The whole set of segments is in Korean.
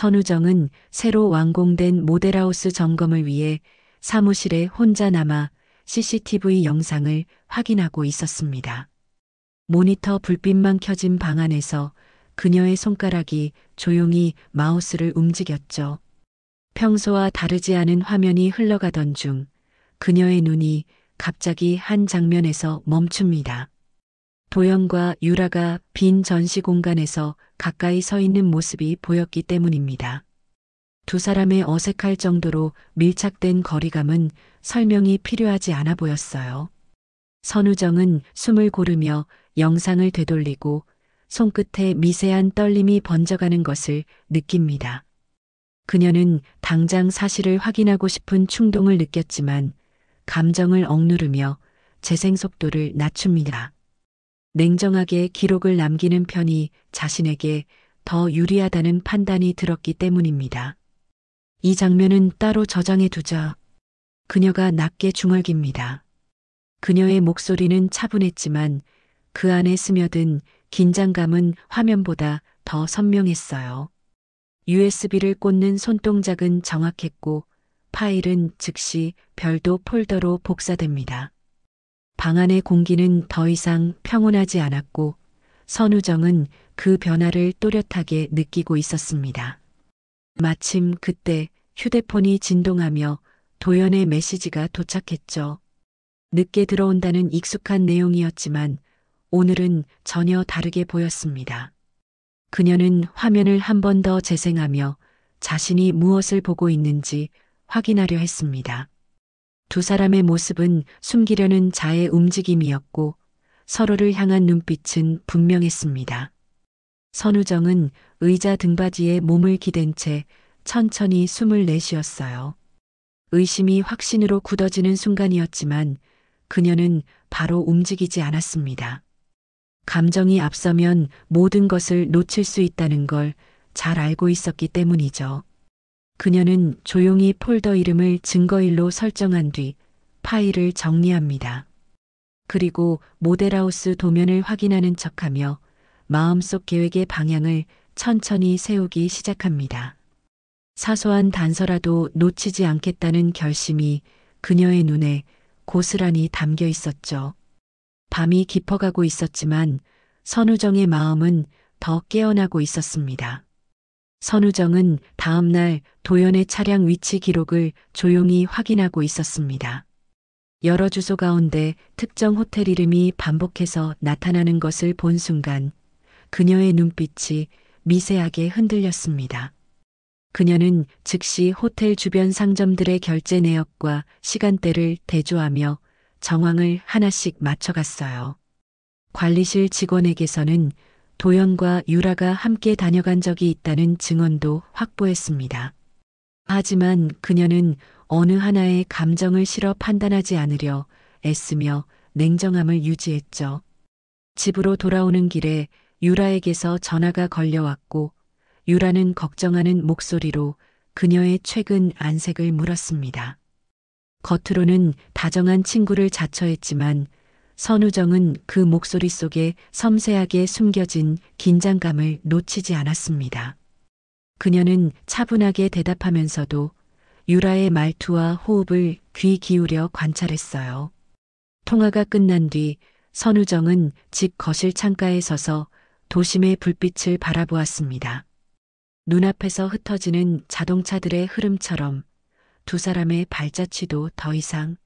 선우정은 새로 완공된 모델하우스 점검을 위해 사무실에 혼자 남아 CCTV 영상을 확인하고 있었습니다. 모니터 불빛만 켜진 방 안에서 그녀의 손가락이 조용히 마우스를 움직였죠. 평소와 다르지 않은 화면이 흘러가던 중 그녀의 눈이 갑자기 한 장면에서 멈춥니다. 도연과 유라가 빈 전시 공간에서 가까이 서 있는 모습이 보였기 때문입니다. 두 사람의 어색할 정도로 밀착된 거리감은 설명이 필요하지 않아 보였어요. 선우정은 숨을 고르며 영상을 되돌리고 손끝에 미세한 떨림이 번져가는 것을 느낍니다. 그녀는 당장 사실을 확인하고 싶은 충동을 느꼈지만 감정을 억누르며 재생 속도를 낮춥니다. 냉정하게 기록을 남기는 편이 자신에게 더 유리하다는 판단이 들었기 때문입니다. 이 장면은 따로 저장해 두자. 그녀가 낮게 중얼깁니다. 그녀의 목소리는 차분했지만 그 안에 스며든 긴장감은 화면보다 더 선명했어요. USB를 꽂는 손동작은 정확했고 파일은 즉시 별도 폴더로 복사됩니다. 방 안의 공기는 더 이상 평온하지 않았고 선우정은 그 변화를 또렷하게 느끼고 있었습니다. 마침 그때 휴대폰이 진동하며 도연의 메시지가 도착했죠. 늦게 들어온다는 익숙한 내용이었지만 오늘은 전혀 다르게 보였습니다. 그녀는 화면을 한 번 더 재생하며 자신이 무엇을 보고 있는지 확인하려 했습니다. 두 사람의 모습은 숨기려는 자의 움직임이었고 서로를 향한 눈빛은 분명했습니다. 선우정은 의자 등받이에 몸을 기댄 채 천천히 숨을 내쉬었어요. 의심이 확신으로 굳어지는 순간이었지만 그녀는 바로 움직이지 않았습니다. 감정이 앞서면 모든 것을 놓칠 수 있다는 걸 잘 알고 있었기 때문이죠. 그녀는 조용히 폴더 이름을 증거일로 설정한 뒤 파일을 정리합니다. 그리고 모델하우스 도면을 확인하는 척하며 마음속 계획의 방향을 천천히 세우기 시작합니다. 사소한 단서라도 놓치지 않겠다는 결심이 그녀의 눈에 고스란히 담겨 있었죠. 밤이 깊어가고 있었지만 선우정의 마음은 더 깨어나고 있었습니다. 선우정은 다음 날 도연의 차량 위치 기록을 조용히 확인하고 있었습니다. 여러 주소 가운데 특정 호텔 이름이 반복해서 나타나는 것을 본 순간 그녀의 눈빛이 미세하게 흔들렸습니다. 그녀는 즉시 호텔 주변 상점들의 결제 내역과 시간대를 대조하며 정황을 하나씩 맞춰갔어요. 관리실 직원에게서는 도연과 유라가 함께 다녀간 적이 있다는 증언도 확보했습니다. 하지만 그녀는 어느 하나의 감정을 실어 판단하지 않으려 애쓰며 냉정함을 유지했죠. 집으로 돌아오는 길에 유라에게서 전화가 걸려왔고 유라는 걱정하는 목소리로 그녀의 최근 안색을 물었습니다. 겉으로는 다정한 친구를 자처했지만 선우정은 그 목소리 속에 섬세하게 숨겨진 긴장감을 놓치지 않았습니다. 그녀는 차분하게 대답하면서도 유라의 말투와 호흡을 귀 기울여 관찰했어요. 통화가 끝난 뒤 선우정은 집 거실 창가에 서서 도심의 불빛을 바라보았습니다. 눈앞에서 흩어지는 자동차들의 흐름처럼 두 사람의 발자취도 더 이상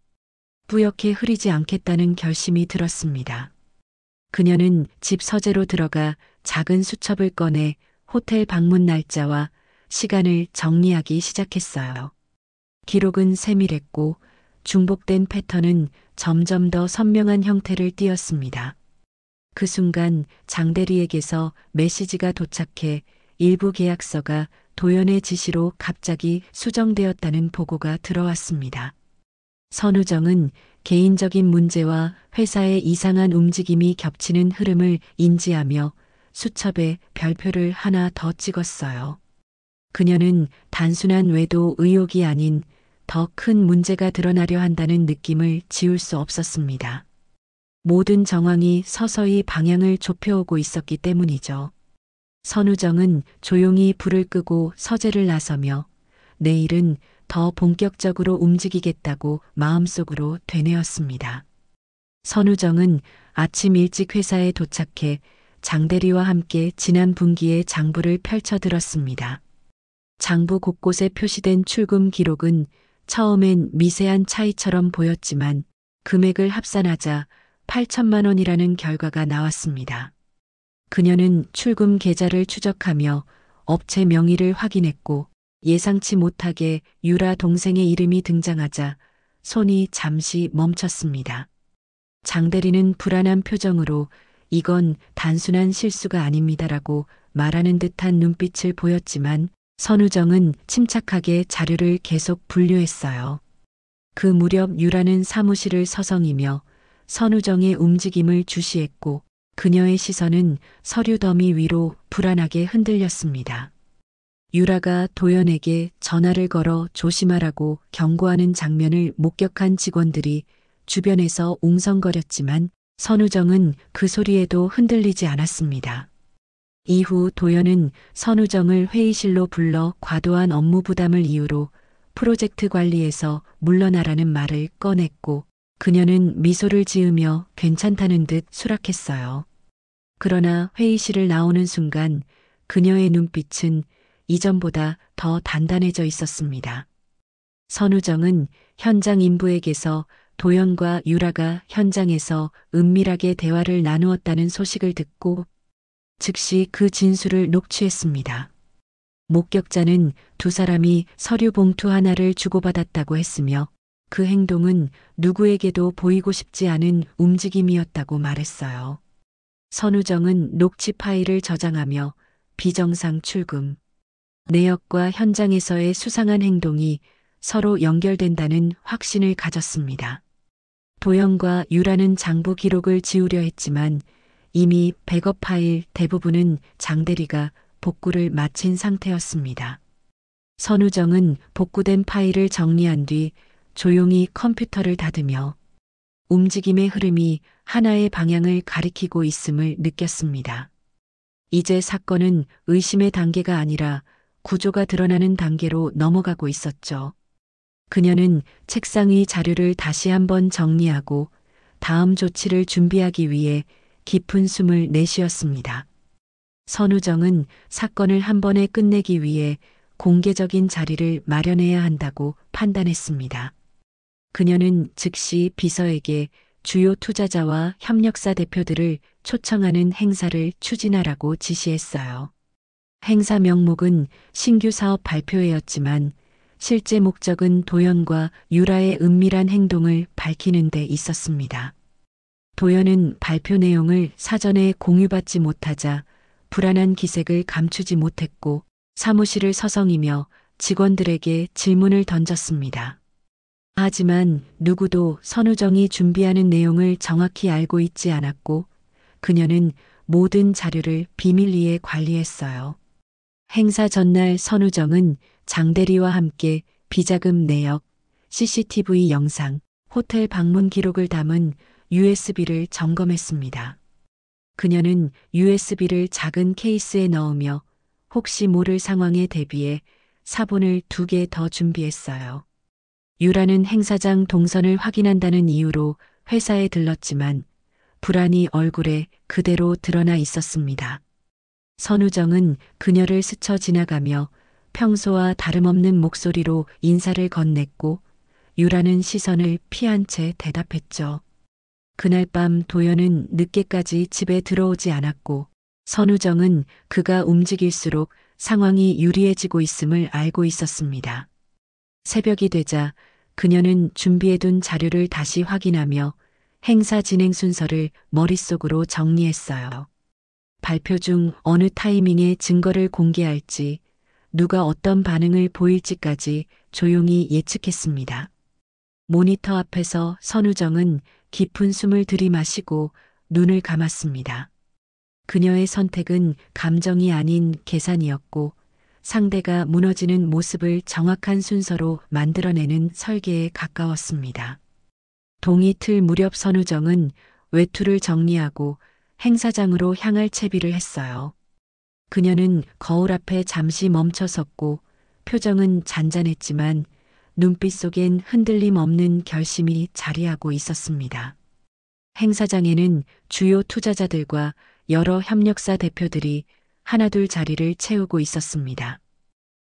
뿌옇게 흐리지 않겠다는 결심이 들었습니다. 그녀는 집 서재로 들어가 작은 수첩을 꺼내 호텔 방문 날짜와 시간을 정리하기 시작했어요. 기록은 세밀했고 중복된 패턴은 점점 더 선명한 형태를 띠었습니다. 그 순간 장대리에게서 메시지가 도착해 일부 계약서가 도연의 지시로 갑자기 수정되었다는 보고가 들어왔습니다. 선우정은 개인적인 문제와 회사의 이상한 움직임이 겹치는 흐름을 인지하며 수첩에 별표를 하나 더 찍었어요. 그녀는 단순한 외도 의혹이 아닌 더 큰 문제가 드러나려 한다는 느낌을 지울 수 없었습니다. 모든 정황이 서서히 방향을 좁혀오고 있었기 때문이죠. 선우정은 조용히 불을 끄고 서재를 나서며 내일은 더 본격적으로 움직이겠다고 마음속으로 되뇌었습니다. 선우정은 아침 일찍 회사에 도착해 장대리와 함께 지난 분기의 장부를 펼쳐들었습니다. 장부 곳곳에 표시된 출금 기록은 처음엔 미세한 차이처럼 보였지만 금액을 합산하자 8천만 원이라는 결과가 나왔습니다. 그녀는 출금 계좌를 추적하며 업체 명의를 확인했고 예상치 못하게 유라 동생의 이름이 등장하자 손이 잠시 멈췄습니다. 장대리는 불안한 표정으로 이건 단순한 실수가 아닙니다라고 말하는 듯한 눈빛을 보였지만 선우정은 침착하게 자료를 계속 분류했어요. 그 무렵 유라는 사무실을 서성이며 선우정의 움직임을 주시했고 그녀의 시선은 서류 더미 위로 불안하게 흔들렸습니다. 유라가 도연에게 전화를 걸어 조심하라고 경고하는 장면을 목격한 직원들이 주변에서 웅성거렸지만 선우정은 그 소리에도 흔들리지 않았습니다. 이후 도연은 선우정을 회의실로 불러 과도한 업무 부담을 이유로 프로젝트 관리에서 물러나라는 말을 꺼냈고 그녀는 미소를 지으며 괜찮다는 듯 수락했어요. 그러나 회의실을 나오는 순간 그녀의 눈빛은 이전보다 더 단단해져 있었습니다. 선우정은 현장 인부에게서 도연과 유라가 현장에서 은밀하게 대화를 나누었다는 소식을 듣고 즉시 그 진술을 녹취했습니다. 목격자는 두 사람이 서류 봉투 하나를 주고받았다고 했으며 그 행동은 누구에게도 보이고 싶지 않은 움직임이었다고 말했어요. 선우정은 녹취 파일을 저장하며 비정상 출금, 내역과 현장에서의 수상한 행동이 서로 연결된다는 확신을 가졌습니다. 도연과 유라는 장부 기록을 지우려 했지만 이미 백업 파일 대부분은 장대리가 복구를 마친 상태였습니다. 선우정은 복구된 파일을 정리한 뒤 조용히 컴퓨터를 닫으며 움직임의 흐름이 하나의 방향을 가리키고 있음을 느꼈습니다. 이제 사건은 의심의 단계가 아니라 구조가 드러나는 단계로 넘어가고 있었죠. 그녀는 책상 위 자료를 다시 한번 정리하고 다음 조치를 준비하기 위해 깊은 숨을 내쉬었습니다. 선우정은 사건을 한 번에 끝내기 위해 공개적인 자리를 마련해야 한다고 판단했습니다. 그녀는 즉시 비서에게 주요 투자자와 협력사 대표들을 초청하는 행사를 추진하라고 지시했어요. 행사 명목은 신규 사업 발표회였지만 실제 목적은 도연과 유라의 은밀한 행동을 밝히는 데 있었습니다. 도연은 발표 내용을 사전에 공유받지 못하자 불안한 기색을 감추지 못했고 사무실을 서성이며 직원들에게 질문을 던졌습니다. 하지만 누구도 선우정이 준비하는 내용을 정확히 알고 있지 않았고 그녀는 모든 자료를 비밀리에 관리했어요. 행사 전날 선우정은 장대리와 함께 비자금 내역, CCTV 영상, 호텔 방문 기록을 담은 USB를 점검했습니다. 그녀는 USB를 작은 케이스에 넣으며 혹시 모를 상황에 대비해 사본을 2개 더 준비했어요. 유라는 행사장 동선을 확인한다는 이유로 회사에 들렀지만 불안이 얼굴에 그대로 드러나 있었습니다. 선우정은 그녀를 스쳐 지나가며 평소와 다름없는 목소리로 인사를 건넸고 유라는 시선을 피한 채 대답했죠. 그날 밤 도연은 늦게까지 집에 들어오지 않았고 선우정은 그가 움직일수록 상황이 유리해지고 있음을 알고 있었습니다. 새벽이 되자 그녀는 준비해둔 자료를 다시 확인하며 행사 진행 순서를 머릿속으로 정리했어요. 발표 중 어느 타이밍에 증거를 공개할지, 누가 어떤 반응을 보일지까지 조용히 예측했습니다. 모니터 앞에서 선우정은 깊은 숨을 들이마시고 눈을 감았습니다. 그녀의 선택은 감정이 아닌 계산이었고 상대가 무너지는 모습을 정확한 순서로 만들어내는 설계에 가까웠습니다. 동이 틀 무렵 선우정은 외투를 정리하고 행사장으로 향할 채비를 했어요. 그녀는 거울 앞에 잠시 멈춰 섰고 표정은 잔잔했지만 눈빛 속엔 흔들림 없는 결심이 자리하고 있었습니다. 행사장에는 주요 투자자들과 여러 협력사 대표들이 하나둘 자리를 채우고 있었습니다.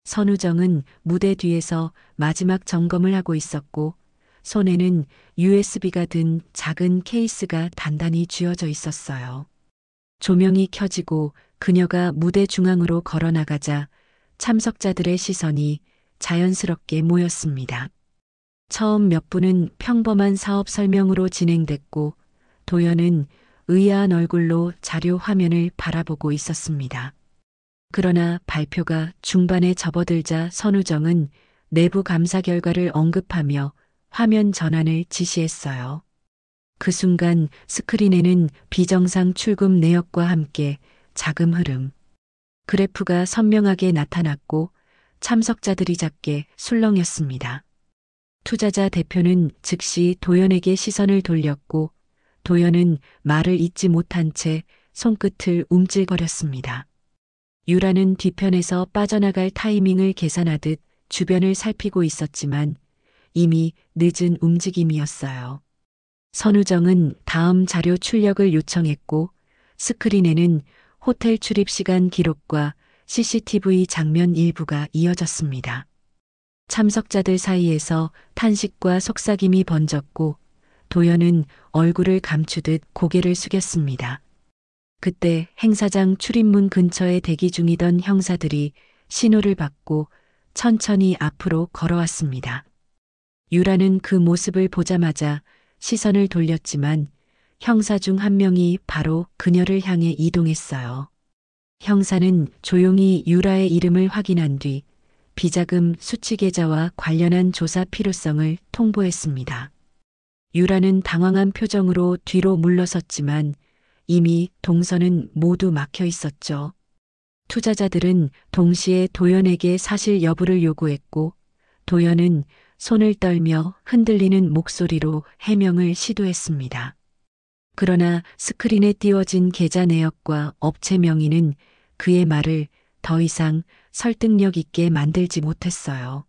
선우정은 무대 뒤에서 마지막 점검을 하고 있었고 손에는 USB가 든 작은 케이스가 단단히 쥐어져 있었어요. 조명이 켜지고 그녀가 무대 중앙으로 걸어나가자 참석자들의 시선이 자연스럽게 모였습니다. 처음 몇 분은 평범한 사업 설명으로 진행됐고 도연은 의아한 얼굴로 자료 화면을 바라보고 있었습니다. 그러나 발표가 중반에 접어들자 선우정은 내부 감사 결과를 언급하며 화면 전환을 지시했어요. 그 순간 스크린에는 비정상 출금 내역과 함께 자금 흐름, 그래프가 선명하게 나타났고 참석자들이 작게 술렁였습니다. 투자자 대표는 즉시 도연에게 시선을 돌렸고 도연은 말을 잇지 못한 채 손끝을 움찔거렸습니다. 유라는 뒤편에서 빠져나갈 타이밍을 계산하듯 주변을 살피고 있었지만 이미 늦은 움직임이었어요. 선우정은 다음 자료 출력을 요청했고 스크린에는 호텔 출입 시간 기록과 CCTV 장면 일부가 이어졌습니다. 참석자들 사이에서 탄식과 속삭임이 번졌고 도연은 얼굴을 감추듯 고개를 숙였습니다. 그때 행사장 출입문 근처에 대기 중이던 형사들이 신호를 받고 천천히 앞으로 걸어왔습니다. 유라는 그 모습을 보자마자 시선을 돌렸지만 형사 중 한 명이 바로 그녀를 향해 이동했어요. 형사는 조용히 유라의 이름을 확인한 뒤 비자금 수취 계좌와 관련한 조사 필요성을 통보했습니다. 유라는 당황한 표정으로 뒤로 물러섰지만 이미 동선은 모두 막혀 있었죠. 투자자들은 동시에 도연에게 사실 여부를 요구했고 도연은 손을 떨며 흔들리는 목소리로 해명을 시도했습니다. 그러나 스크린에 띄워진 계좌 내역과 업체 명의는 그의 말을 더 이상 설득력 있게 만들지 못했어요.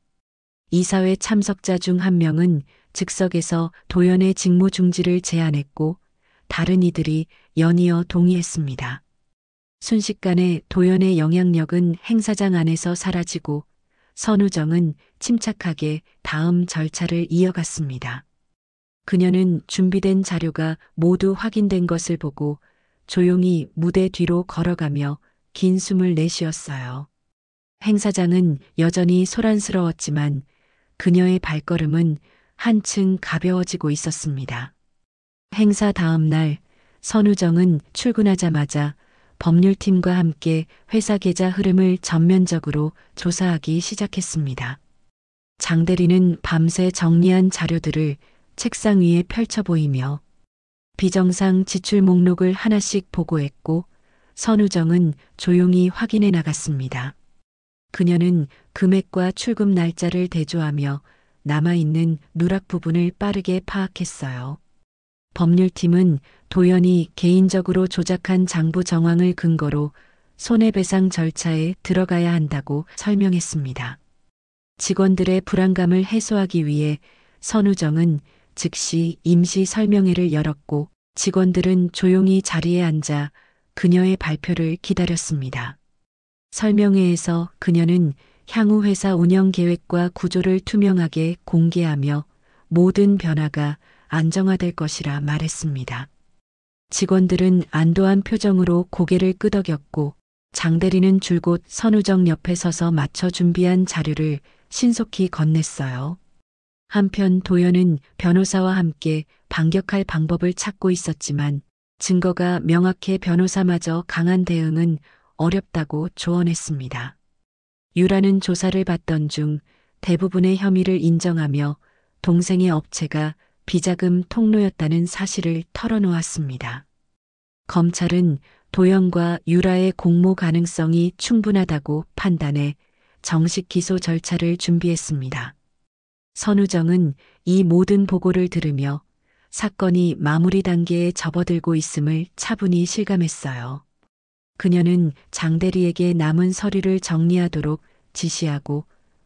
이사회 참석자 중 한 명은 즉석에서 도연의 직무 중지를 제안했고 다른 이들이 연이어 동의했습니다. 순식간에 도연의 영향력은 행사장 안에서 사라지고 선우정은 침착하게 다음 절차를 이어갔습니다. 그녀는 준비된 자료가 모두 확인된 것을 보고 조용히 무대 뒤로 걸어가며 긴 숨을 내쉬었어요. 행사장은 여전히 소란스러웠지만 그녀의 발걸음은 한층 가벼워지고 있었습니다. 행사 다음 날 선우정은 출근하자마자 법률팀과 함께 회사 계좌 흐름을 전면적으로 조사하기 시작했습니다. 장 대리는 밤새 정리한 자료들을 책상 위에 펼쳐 보이며 비정상 지출 목록을 하나씩 보고했고 선우정은 조용히 확인해 나갔습니다. 그녀는 금액과 출금 날짜를 대조하며 남아있는 누락 부분을 빠르게 파악했어요. 법률팀은 도연이 개인적으로 조작한 장부 정황을 근거로 손해배상 절차에 들어가야 한다고 설명했습니다. 직원들의 불안감을 해소하기 위해 선우정은 즉시 임시 설명회를 열었고 직원들은 조용히 자리에 앉아 그녀의 발표를 기다렸습니다. 설명회에서 그녀는 향후 회사 운영 계획과 구조를 투명하게 공개하며 모든 변화가 안정화될 것이라 말했습니다. 직원들은 안도한 표정으로 고개를 끄덕였고 장 대리는 줄곧 선우정 옆에 서서 맞춰 준비한 자료를 신속히 건넸어요. 한편 도연은 변호사와 함께 반격할 방법을 찾고 있었지만 증거가 명확해 변호사마저 강한 대응은 어렵다고 조언했습니다. 유라는 조사를 받던 중 대부분의 혐의를 인정하며 동생의 업체가 비자금 통로였다는 사실을 털어놓았습니다. 검찰은 도연과 유라의 공모 가능성이 충분하다고 판단해 정식 기소 절차를 준비했습니다. 선우정은 이 모든 보고를 들으며 사건이 마무리 단계에 접어들고 있음을 차분히 실감했어요. 그녀는 장대리에게 남은 서류를 정리하도록 지시하고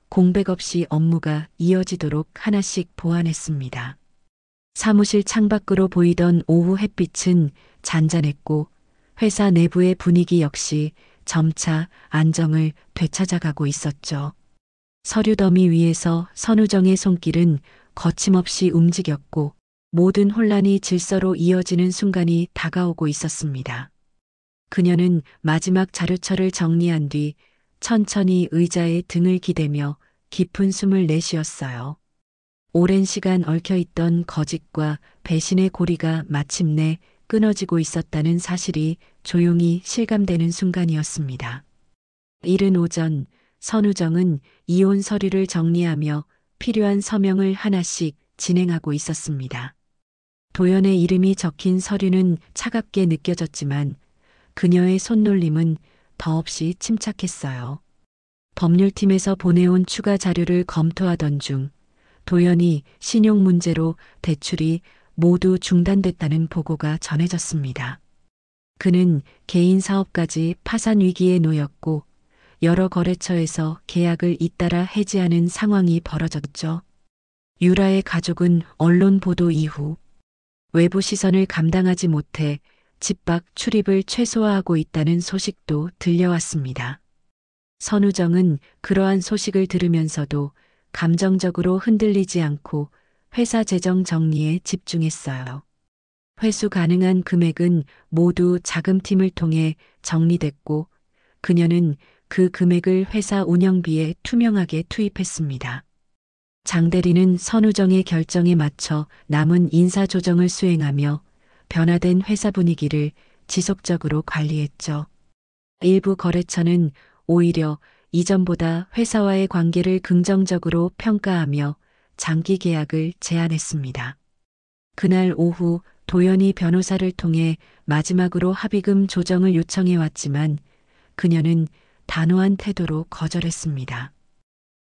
공백 없이 업무가 이어지도록 하나씩 보완했습니다. 사무실 창밖으로 보이던 오후 햇빛은 잔잔했고 회사 내부의 분위기 역시 점차 안정을 되찾아가고 있었죠. 서류 더미 위에서 선우정의 손길은 거침없이 움직였고 모든 혼란이 질서로 이어지는 순간이 다가오고 있었습니다. 그녀는 마지막 자료처를 정리한 뒤 천천히 의자에 등을 기대며 깊은 숨을 내쉬었어요. 오랜 시간 얽혀있던 거짓과 배신의 고리가 마침내 끊어지고 있었다는 사실이 조용히 실감되는 순간이었습니다. 이른 오전, 선우정은 이혼 서류를 정리하며 필요한 서명을 하나씩 진행하고 있었습니다. 도연의 이름이 적힌 서류는 차갑게 느껴졌지만 그녀의 손놀림은 더없이 침착했어요. 법률팀에서 보내온 추가 자료를 검토하던 중 도연이 신용 문제로 대출이 모두 중단됐다는 보고가 전해졌습니다. 그는 개인 사업까지 파산 위기에 놓였고 여러 거래처에서 계약을 잇따라 해지하는 상황이 벌어졌죠. 유라의 가족은 언론 보도 이후 외부 시선을 감당하지 못해 집 밖 출입을 최소화하고 있다는 소식도 들려왔습니다. 선우정은 그러한 소식을 들으면서도 감정적으로 흔들리지 않고 회사 재정 정리에 집중했어요. 회수 가능한 금액은 모두 자금팀을 통해 정리됐고 그녀는 그 금액을 회사 운영비에 투명하게 투입했습니다. 장대리는 선우정의 결정에 맞춰 남은 인사 조정을 수행하며 변화된 회사 분위기를 지속적으로 관리했죠. 일부 거래처는 오히려 이전보다 회사와의 관계를 긍정적으로 평가하며 장기 계약을 제안했습니다. 그날 오후 도연이 변호사를 통해 마지막으로 합의금 조정을 요청해 왔지만 그녀는 단호한 태도로 거절했습니다.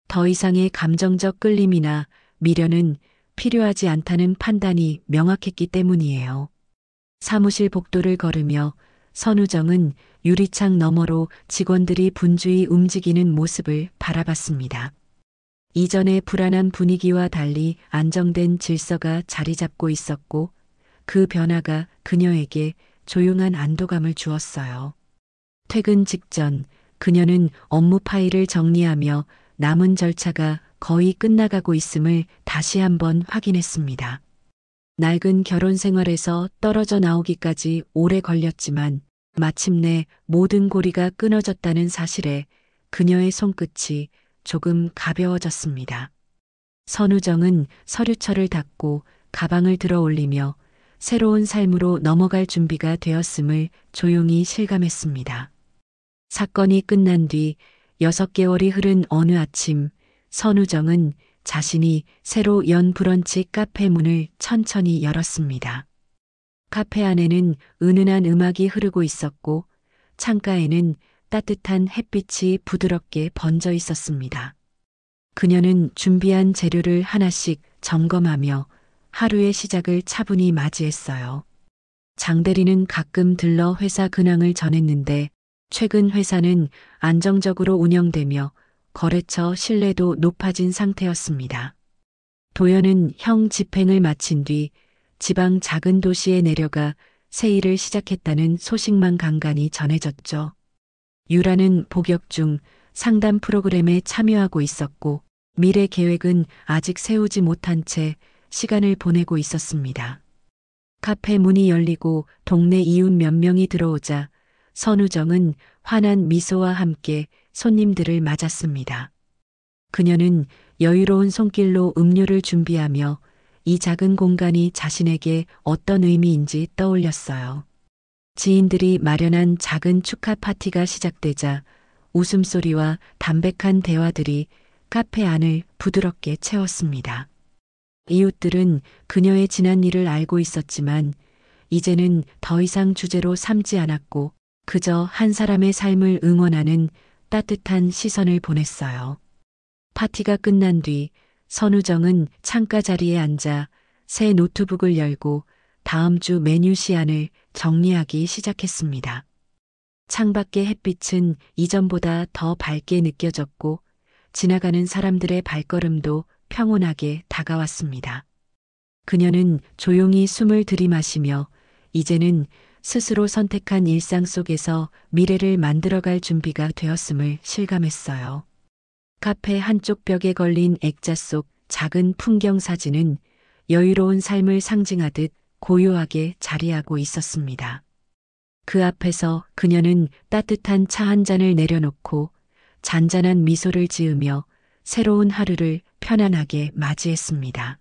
더 이상의 감정적 끌림이나 미련은 필요하지 않다는 판단이 명확했기 때문이에요. 사무실 복도를 걸으며 선우정은 유리창 너머로 직원들이 분주히 움직이는 모습을 바라봤습니다. 이전의 불안한 분위기와 달리 안정된 질서가 자리 잡고 있었고 그 변화가 그녀에게 조용한 안도감을 주었어요. 퇴근 직전 그녀는 업무 파일을 정리하며 남은 절차가 거의 끝나가고 있음을 다시 한번 확인했습니다. 낡은 결혼 생활에서 떨어져 나오기까지 오래 걸렸지만 마침내 모든 고리가 끊어졌다는 사실에 그녀의 손끝이 조금 가벼워졌습니다. 선우정은 서류철을 닫고 가방을 들어 올리며 새로운 삶으로 넘어갈 준비가 되었음을 조용히 실감했습니다. 사건이 끝난 뒤 6개월이 흐른 어느 아침, 선우정은 자신이 새로 연 브런치 카페 문을 천천히 열었습니다. 카페 안에는 은은한 음악이 흐르고 있었고 창가에는 따뜻한 햇빛이 부드럽게 번져 있었습니다. 그녀는 준비한 재료를 하나씩 점검하며 하루의 시작을 차분히 맞이했어요. 장대리는 가끔 들러 회사 근황을 전했는데 최근 회사는 안정적으로 운영되며 거래처 신뢰도 높아진 상태였습니다. 도연은 형 집행을 마친 뒤 지방 작은 도시에 내려가 새 일을 시작했다는 소식만 간간히 전해졌죠. 유라는 복역 중 상담 프로그램에 참여하고 있었고 미래 계획은 아직 세우지 못한 채 시간을 보내고 있었습니다. 카페 문이 열리고 동네 이웃 몇 명이 들어오자 선우정은 환한 미소와 함께 손님들을 맞았습니다. 그녀는 여유로운 손길로 음료를 준비하며 이 작은 공간이 자신에게 어떤 의미인지 떠올렸어요. 지인들이 마련한 작은 축하 파티가 시작되자 웃음소리와 담백한 대화들이 카페 안을 부드럽게 채웠습니다. 이웃들은 그녀의 지난 일을 알고 있었지만 이제는 더 이상 주제로 삼지 않았고 그저 한 사람의 삶을 응원하는 따뜻한 시선을 보냈어요. 파티가 끝난 뒤 선우정은 창가 자리에 앉아 새 노트북을 열고 다음 주 메뉴 시안을 정리하기 시작했습니다. 창밖의 햇빛은 이전보다 더 밝게 느껴졌고 지나가는 사람들의 발걸음도 평온하게 다가왔습니다. 그녀는 조용히 숨을 들이마시며 이제는 스스로 선택한 일상 속에서 미래를 만들어갈 준비가 되었음을 실감했어요. 카페 한쪽 벽에 걸린 액자 속 작은 풍경 사진은 여유로운 삶을 상징하듯 고요하게 자리하고 있었습니다. 그 앞에서 그녀는 따뜻한 차 한 잔을 내려놓고 잔잔한 미소를 지으며 새로운 하루를 편안하게 맞이했습니다.